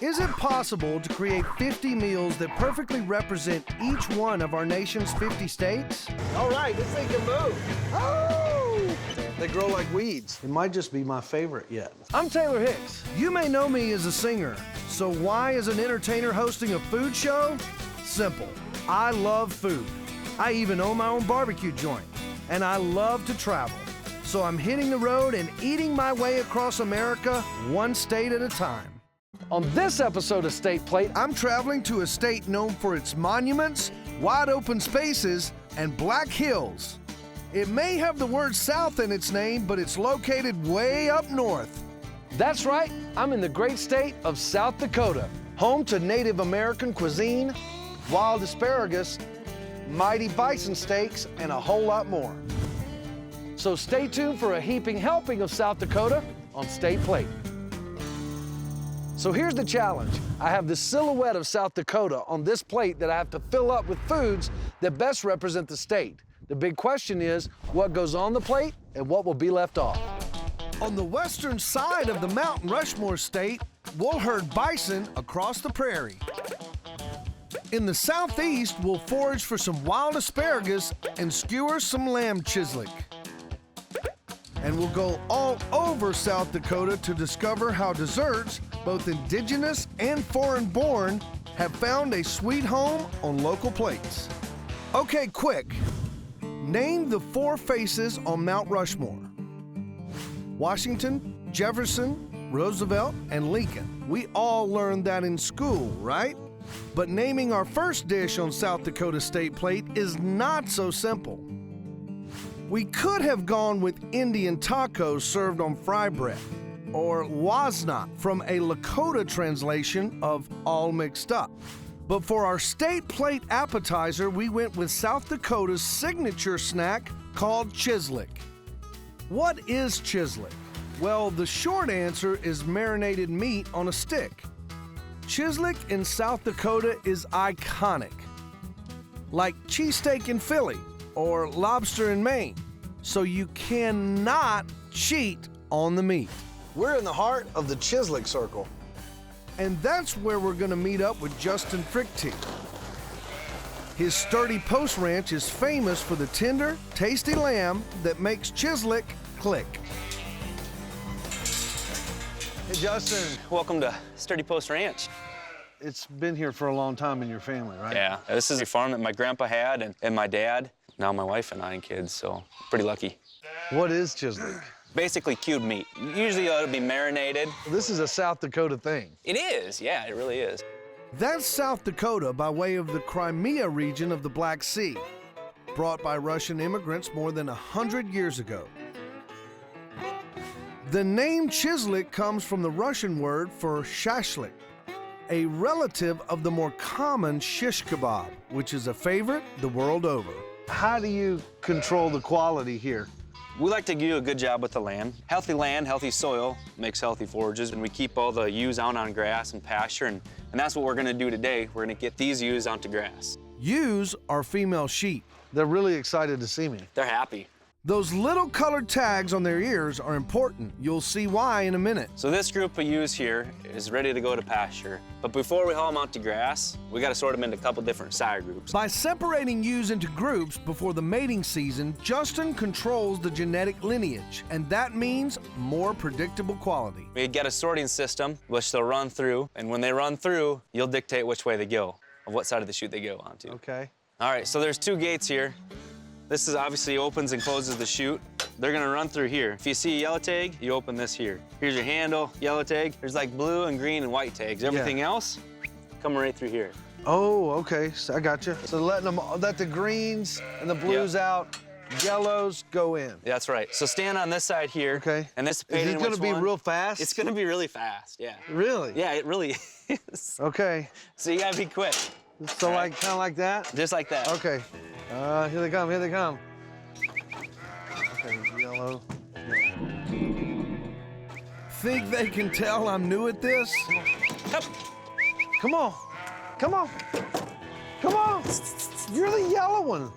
Is it possible to create 50 meals that perfectly represent each one of our nation's 50 states? All right, this thing can move. Oh! They grow like weeds. It might just be my favorite yet. I'm Taylor Hicks. You may know me as a singer. So why is an entertainer hosting a food show? Simple. I love food. I even own my own barbecue joint. And I love to travel. So I'm hitting the road and eating my way across America, one state at a time. On this episode of State Plate, I'm traveling to a state known for its monuments, wide open spaces, and black hills. It may have the word South in its name, but it's located way up north. That's right, I'm in the great state of South Dakota, home to Native American cuisine, wild asparagus, mighty bison steaks, and a whole lot more. So stay tuned for a heaping helping of South Dakota on State Plate. So here's the challenge. I have the silhouette of South Dakota on this plate that I have to fill up with foods that best represent the state. The big question is, what goes on the plate and what will be left off? On the western side of the Mount Rushmore state, we'll herd bison across the prairie. In the southeast, we'll forage for some wild asparagus and skewer some lamb chislic. And we'll go all over South Dakota to discover how desserts, both indigenous and foreign-born, have found a sweet home on local plates. Okay, quick. Name the 4 faces on Mount Rushmore. Washington, Jefferson, Roosevelt, and Lincoln. We all learned that in school, right? But naming our first dish on South Dakota State Plate is not so simple. We could have gone with Indian tacos served on fry bread, or wasna from a Lakota translation of all mixed up. But for our State Plate appetizer, we went with South Dakota's signature snack called chislic. What is chislic? Well, the short answer is marinated meat on a stick. Chislic in South Dakota is iconic, like cheesesteak in Philly or lobster in Maine, so you cannot cheat on the meat. We're in the heart of the Chislic Circle. And that's where we're gonna meet up with Justin Frickty. His sturdy post ranch is famous for the tender, tasty lamb that makes Chislic click. Hey, Justin. Welcome to Sturdy Post Ranch. It's been here for a long time in your family, right? Yeah, this is a farm that my grandpa had and my dad, now my wife and 9 kids, so pretty lucky. What is chislic? Basically cubed meat. Usually it'll be marinated. This is a South Dakota thing. It is, yeah, it really is. That's South Dakota by way of the Crimea region of the Black Sea, brought by Russian immigrants more than 100 years ago. The name Chislic comes from the Russian word for shashlik, a relative of the more common shish kebab, which is a favorite the world over. How do you control the quality here? We like to do a good job with the land. Healthy land, healthy soil makes healthy forages, and we keep all the ewes out on grass and pasture, and that's what we're gonna do today. We're gonna get these ewes onto grass. Ewes are female sheep. They're really excited to see me. They're happy. Those little colored tags on their ears are important. You'll see why in a minute. So this group of ewes here is ready to go to pasture. But before we haul them out to grass, we gotta sort them into a couple different sire groups. By separating ewes into groups before the mating season, Justin controls the genetic lineage, and that means more predictable quality. We get a sorting system, which they'll run through, and when they run through, you'll dictate which way they go, of what side of the chute they go onto. Okay. All right, so there's 2 gates here. This is obviously opens and closes the chute. They're gonna run through here. If you see a yellow tag, you open this here. Here's your handle, yellow tag. There's like blue and green and white tags. Everything else, coming right through here. Oh, okay, so I got you. So let the greens and the blues out, yellows go in. That's right. So stand on this side here. Okay. And Is it gonna be real fast? It's gonna be really fast, yeah. Really? Yeah, it really is. Okay. So you gotta be quick. So like, kind of like that? Just like that. Okay. Here they come, here they come. Okay, yellow. Think they can tell I'm new at this? Up. Come on, come on, come on. You're the yellow one.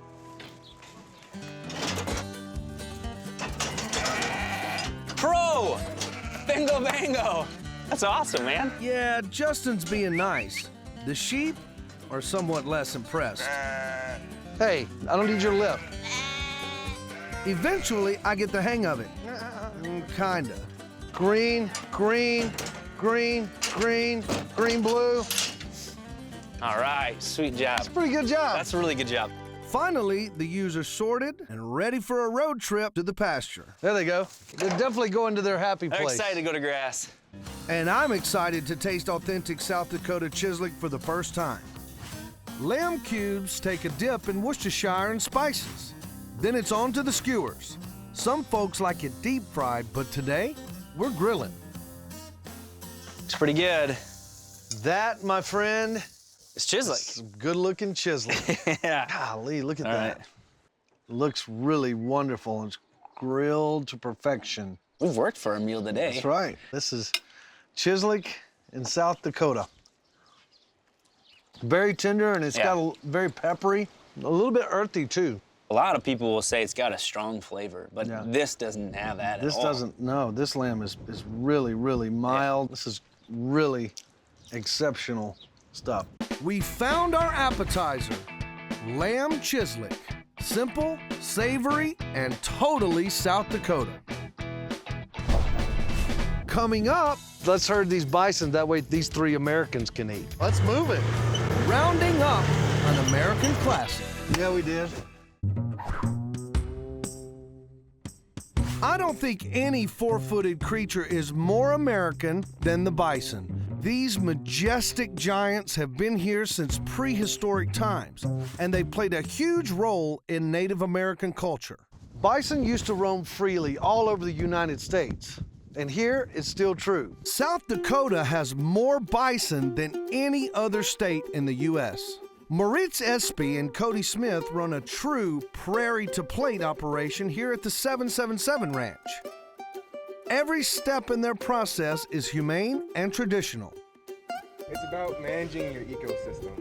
Pro! Bingo bango! That's awesome, man. Yeah, Justin's being nice. The sheep are somewhat less impressed. Hey, I don't need your lip. Eventually, I get the hang of it. Kinda. Green, green, green, green, green, blue. All right, sweet job. Pretty good job. That's a really good job. Finally, the ewes are sorted and ready for a road trip to the pasture. There they go. They're definitely going to their happy I'm place. excited to go to grass. And I'm excited to taste authentic South Dakota chislic for the first time. Lamb cubes take a dip in Worcestershire and spices. Then it's on to the skewers. Some folks like it deep fried, but today, we're grilling. It's pretty good. That, my friend, It's chislic. some good-looking chislic. Yeah. Golly, look at All that. right. Looks really wonderful. It's grilled to perfection. We've worked for a meal today. That's right. This is chislic in South Dakota. Very tender, and it's Yeah. got a very peppery, a little bit earthy too. A lot of people will say it's got a strong flavor, but Yeah. this doesn't have that This at all. doesn't, no, this lamb is really, really mild. This is really exceptional stuff. We found our appetizer, lamb chislic. Simple, savory, and totally South Dakota. Coming up, Let's herd these bison, that way these 3 Americans can eat. Let's move it. rounding up an American classic. Yeah, we did. I don't think any four-footed creature is more American than the bison. These majestic giants have been here since prehistoric times, and they played a huge role in Native American culture. Bison used to roam freely all over the United States, and here it's still true. South Dakota has more bison than any other state in the U.S. Moritz Espy and Cody Smith run a true prairie-to-plate operation here at the 777 Ranch. Every step in their process is humane and traditional. It's about managing your ecosystem.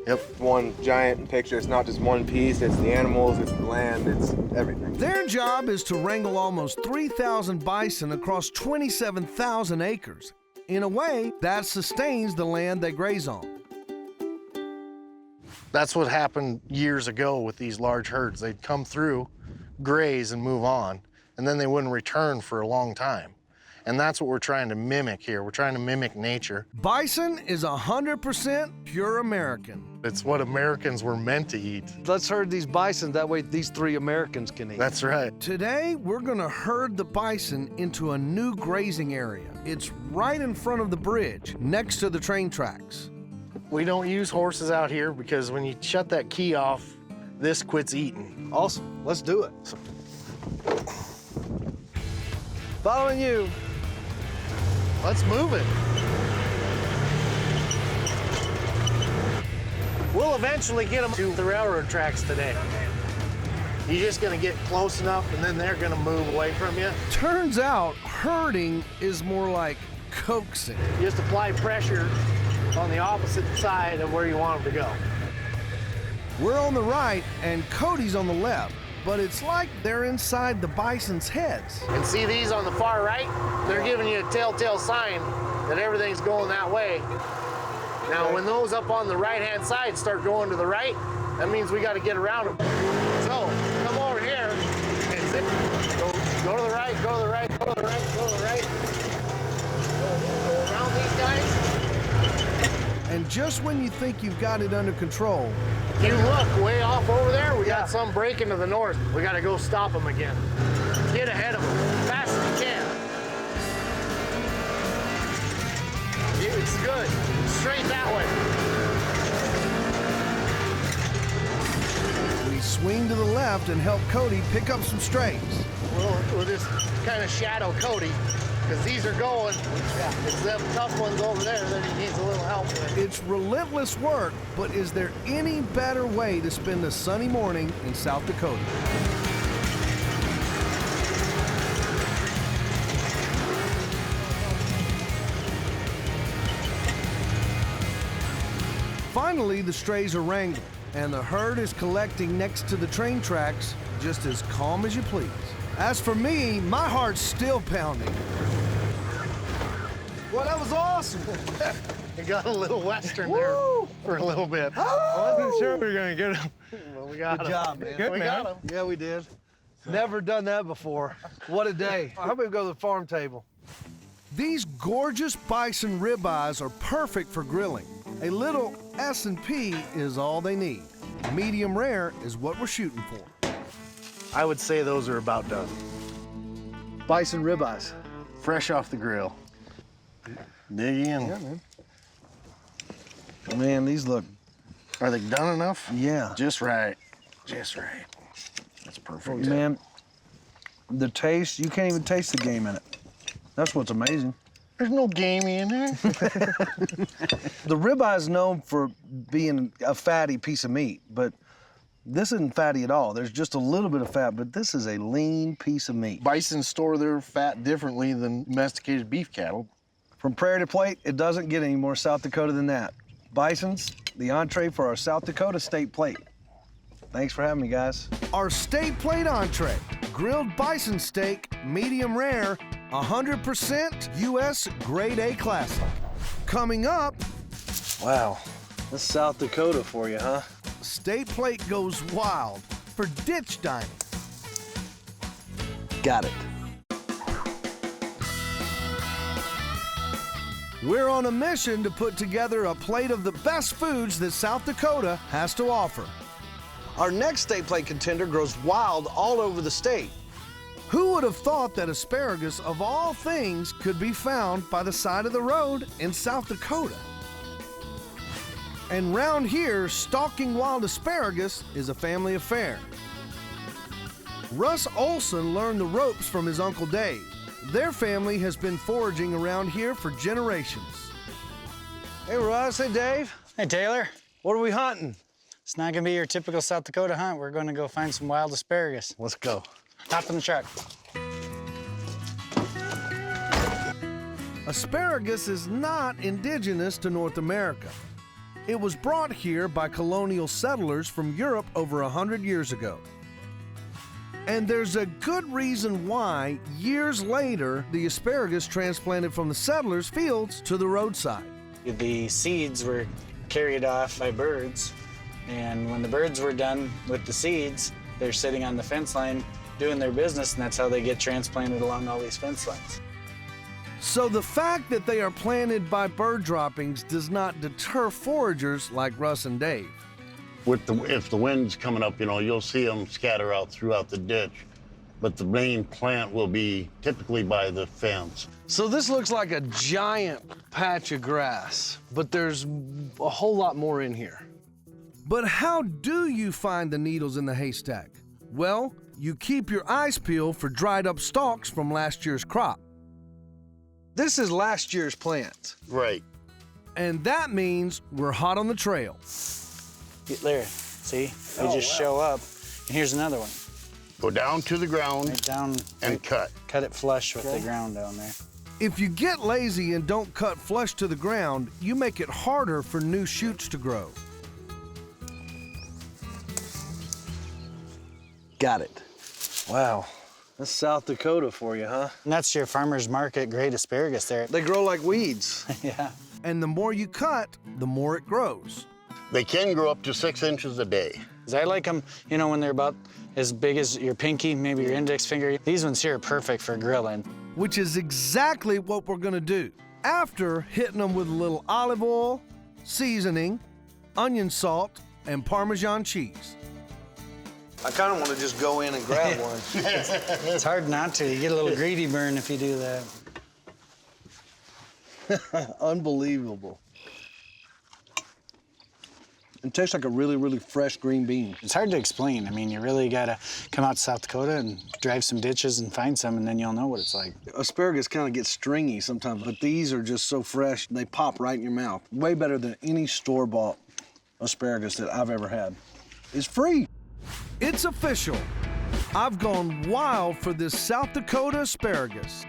Yep. One giant picture. It's not just one piece. It's the animals, it's the land, it's everything. Their job is to wrangle almost 3,000 bison across 27,000 acres. In a way, that sustains the land they graze on. That's what happened years ago with these large herds. They'd come through, graze, and move on, and then they wouldn't return for a long time. And that's what we're trying to mimic here. We're trying to mimic nature. Bison is 100% pure American. It's what Americans were meant to eat. Let's herd these bison, that way these 3 Americans can eat. That's right. Today, we're gonna herd the bison into a new grazing area. It's right in front of the bridge, next to the train tracks. We don't use horses out here because when you shut that key off, this quits eating. Awesome, let's do it. Following you. Let's move it. We'll eventually get them to the railroad tracks today. You're just gonna get close enough and then they're gonna move away from you. Turns out, herding is more like coaxing. You just apply pressure on the opposite side of where you want them to go. We're on the right and Cody's on the left, but it's like they're inside the bison's heads. And see these on the far right? They're giving you a telltale sign that everything's going that way. Now, when those up on the right-hand side start going to the right, that means we got to get around them. So, come over here and zip. Go to the right, go to the right, go to the right, go to the right. Go around these guys. And just when you think you've got it under control, You look way off over there, we got some breaking to the north. We got to go stop them again. Get ahead of them as fast as you can. It's good. Straight that way. we swing to the left and help Cody pick up some strays. We'll just kind of shadow Cody, because these are going. It's them tough ones over there that he needs a little help with. It's relentless work, but is there any better way to spend a sunny morning in South Dakota? Finally, the strays are wrangled, and the herd is collecting next to the train tracks, just as calm as you please. As for me, my heart's still pounding. Well, that was awesome. We got a little western there for a little bit. I wasn't sure we were gonna get him. Well, we got Good him. job, man. Good, We man. got him. Yeah, we did. Never done that before. What a day. How about we go to the farm table? These gorgeous bison ribeyes are perfect for grilling. A little S&P is all they need. Medium rare is what we're shooting for. I would say those are about done. Bison ribeyes. Fresh off the grill. Dig in. Yeah, man. Man, these look, Are they done enough? yeah. Just right. Just right. That's perfect. Man, the taste, you can't even taste the game in it. That's what's amazing. There's no gamey in there. The ribeye is known for being a fatty piece of meat, but this isn't fatty at all. There's just a little bit of fat, but this is a lean piece of meat. Bison store their fat differently than domesticated beef cattle. From prairie to plate, it doesn't get any more South Dakota than that. Bison's the entree for our South Dakota state plate. Thanks for having me, guys. Our state plate entree, grilled bison steak, medium rare, 100% U.S. Grade A classic. Coming up, Wow. That's South Dakota for you, huh? state plate goes wild for ditch dining. Got it. We're on a mission to put together a plate of the best foods that South Dakota has to offer. Our next state plate contender grows wild all over the state. Who would have thought that asparagus, of all things, could be found by the side of the road in South Dakota? And round here, stalking wild asparagus is a family affair. Russ Olson learned the ropes from his Uncle Dave. Their family has been foraging around here for generations. Hey, Russ. Hey, Dave. Hey, Taylor. What are we hunting? It's not gonna be your typical South Dakota hunt. We're gonna go find some wild asparagus. Let's go. Hop in the truck. Asparagus is not indigenous to North America. It was brought here by colonial settlers from Europe over 100 years ago. And there's a good reason why, years later, the asparagus transplanted from the settlers' fields to the roadside. The seeds were carried off by birds, and when the birds were done with the seeds, they're sitting on the fence line doing their business, and that's how they get transplanted along all these fence lines. So the fact that they are planted by bird droppings does not deter foragers like Russ and Dave. If the wind's coming up, you'll see them scatter out throughout the ditch. But the main plant will be typically by the fence. So this looks like a giant patch of grass, but there's a whole lot more in here. But how do you find the needles in the haystack? Well, you keep your eyes peeled for dried up stalks from last year's crop. This is last year's plant. Right. And that means we're hot on the trail. There, see? They just show up. And here's another one. Go down to the ground Right down and cut. Cut it flush with the ground down there. If you get lazy and don't cut flush to the ground, you make it harder for new shoots to grow. Got it. Wow. That's South Dakota for you, huh? And that's your farmer's market grade asparagus there. They grow like weeds. Yeah. And the more you cut, the more it grows. They can grow up to 6 inches a day. 'Cause I like them, when they're about as big as your pinky, maybe your index finger. These ones here are perfect for grilling. Which is exactly what we're gonna do. After hitting them with a little olive oil, seasoning, onion salt, and Parmesan cheese. I kind of want to just go in and grab one. It's hard not to. You get a little greedy burn if you do that. Unbelievable. It tastes like a really, really fresh green bean. It's hard to explain. I mean, you really gotta come out to South Dakota and drive some ditches and find some, and then you'll know what it's like. Asparagus kind of gets stringy sometimes, but these are just so fresh, they pop right in your mouth. Way better than any store-bought asparagus that I've ever had. It's free. It's official. I've gone wild for this South Dakota asparagus.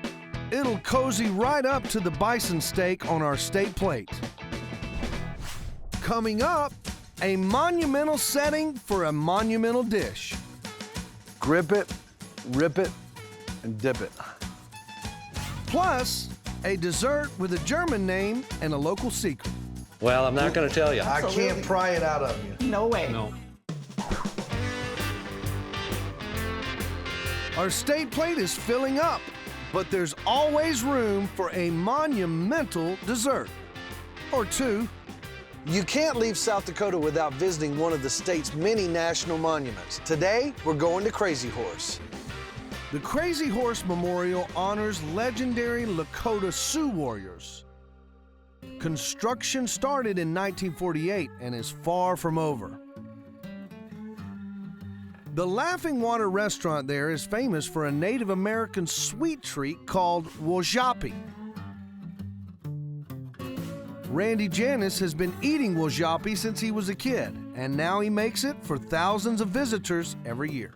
It'll cozy right up to the bison steak on our state plate. Coming up, a monumental setting for a monumental dish. Grip it, rip it, and dip it. Plus, a dessert with a German name and a local secret. Well, I'm not going to tell you. I can't pry it out of you. No way. No. Our state plate is filling up, but there's always room for a monumental dessert. Or two. You can't leave South Dakota without visiting one of the state's many national monuments. Today, we're going to Crazy Horse. The Crazy Horse Memorial honors legendary Lakota Sioux warriors. Construction started in 1948 and is far from over. The Laughing Water restaurant there is famous for a Native American sweet treat called wojapi. Randy Janis has been eating wojapi since he was a kid, and now he makes it for thousands of visitors every year.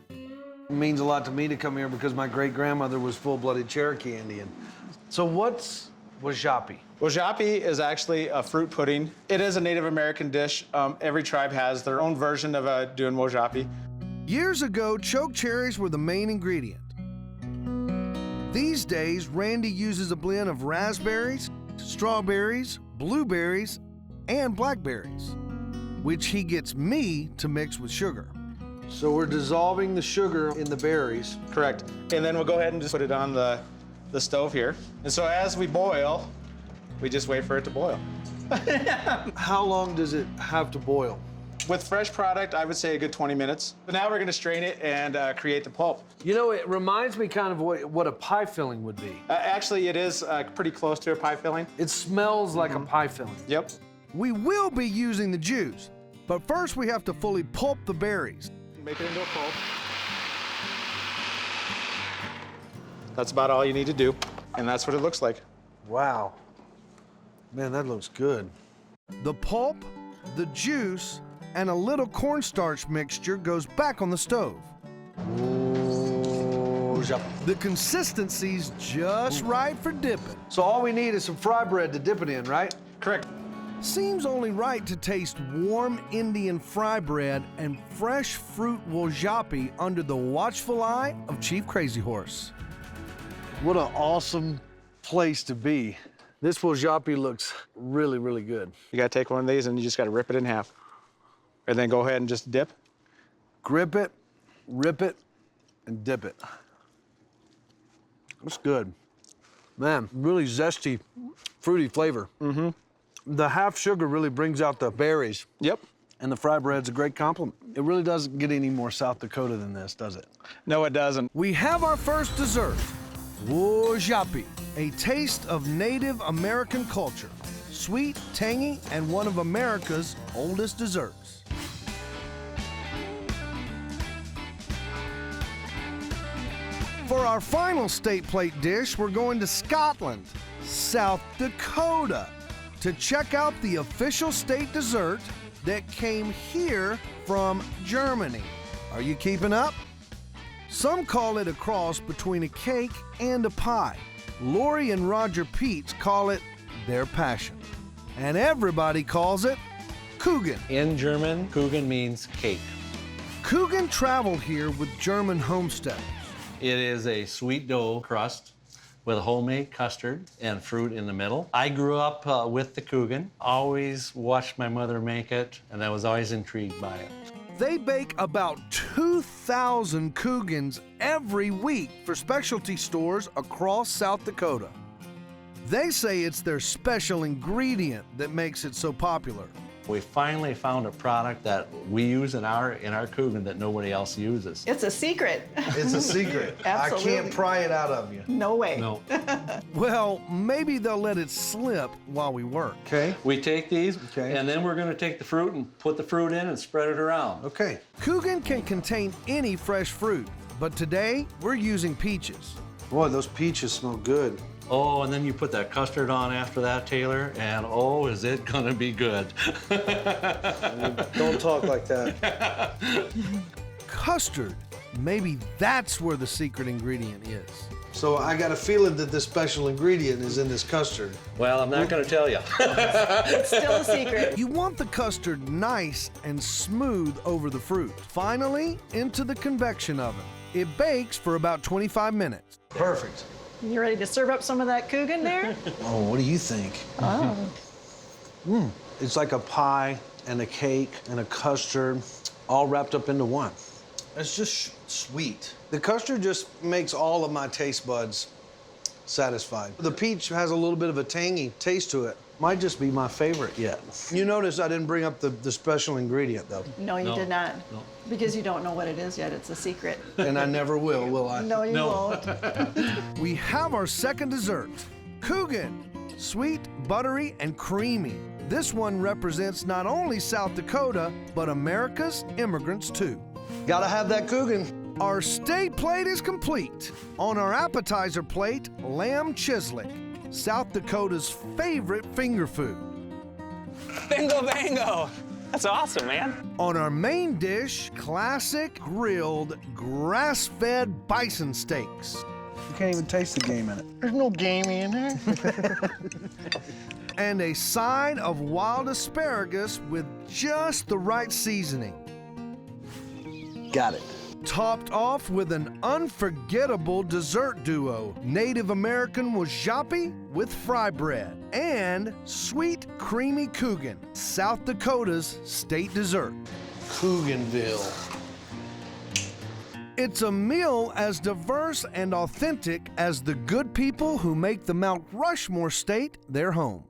It means a lot to me to come here because my great-grandmother was full-blooded Cherokee Indian. So what's wojapi? Wojapi is actually a fruit pudding. It is a Native American dish. Every tribe has their own version of doing wojapi. Years ago, choke cherries were the main ingredient. These days, Randy uses a blend of raspberries, strawberries, blueberries, and blackberries, which he gets me to mix with sugar. So we're dissolving the sugar in the berries. Correct. And then we'll go ahead and just put it on the stove here. And so as we boil, we just wait for it to boil. How long does it have to boil? With fresh product, I would say a good 20 minutes. But now we're gonna strain it and create the pulp. You know, it reminds me kind of what a pie filling would be. Actually, it is pretty close to a pie filling. It smells like a pie filling. Yep. We will be using the juice, but first we have to fully pulp the berries. Make it into a pulp. That's about all you need to do, and that's what it looks like. Wow. Man, that looks good. The pulp, the juice, and a little cornstarch mixture goes back on the stove. The consistency's just right for dipping. So all we need is some fry bread to dip it in, right? Correct. Seems only right to taste warm Indian fry bread and fresh fruit wojapi under the watchful eye of Chief Crazy Horse. What an awesome place to be. This wojapi looks really, really good. You gotta take one of these and you just gotta rip it in half. And then go ahead and just dip. Grip it, rip it, and dip it. That's good. Man, really zesty, fruity flavor. Mm-hmm. The half sugar really brings out the berries. Yep. And the fry bread's a great compliment. It really doesn't get any more South Dakota than this, does it? No, it doesn't. We have our first dessert, wojapi, a taste of Native American culture. Sweet, tangy, and one of America's oldest desserts. For our final state plate dish, we're going to Scotland, South Dakota, to check out the official state dessert that came here from Germany. Are you keeping up? Some call it a cross between a cake and a pie. Lori and Roger Peets call it their passion. And everybody calls it Kuchen. In German, Kuchen means cake. Kuchen traveled here with German homesteaders. It is a sweet dough crust with homemade custard and fruit in the middle. I grew up with the Kuchen, always watched my mother make it, and I was always intrigued by it. They bake about 2,000 Kuchens every week for specialty stores across South Dakota. They say it's their special ingredient that makes it so popular. We finally found a product that we use in our Kuchen that nobody else uses. It's a secret. It's a secret. Absolutely. I can't pry it out of you. No way. No. Well, maybe they'll let it slip while we work. Okay. We take these, Okay. and then we're going to take the fruit and put the fruit in and spread it around. Okay. Kuchen can contain any fresh fruit, but today we're using peaches. Boy, those peaches smell good. Oh, and then you put that custard on after that, Taylor, and oh, is it gonna be good. Don't talk like that. Custard. Maybe that's where the secret ingredient is. So I got a feeling that the special ingredient is in this custard. Well, I'm not gonna tell you. It's still a secret. You want the custard nice and smooth over the fruit. Finally, into the convection oven. It bakes for about 25 minutes. Perfect. You ready to serve up some of that Coogan there? Oh, what do you think? Oh. It's like a pie and a cake and a custard all wrapped up into one. It's just sweet. The custard just makes all of my taste buds satisfied. The peach has a little bit of a tangy taste to it. Might just be my favorite yet. You notice I didn't bring up the special ingredient, though. No, you No, did not. no. Because you don't know what it is yet. It's a secret. And I never will I? No, you No. won't. We have our second dessert, Coogan. Sweet, buttery, and creamy. This one represents not only South Dakota, but America's immigrants too. Gotta have that Coogan. Our state plate is complete. On our appetizer plate, lamb chislic, South Dakota's favorite finger food. Bingo bango. That's awesome, man. On our main dish, classic grilled, grass-fed bison steaks. You can't even taste the game in it. There's no gamey in there. And a side of wild asparagus with just the right seasoning. Got it. Topped off with an unforgettable dessert duo, Native American wajapi with fry bread, and sweet creamy Coogan, South Dakota's state dessert. Cooganville. It's a meal as diverse and authentic as the good people who make the Mount Rushmore State their home.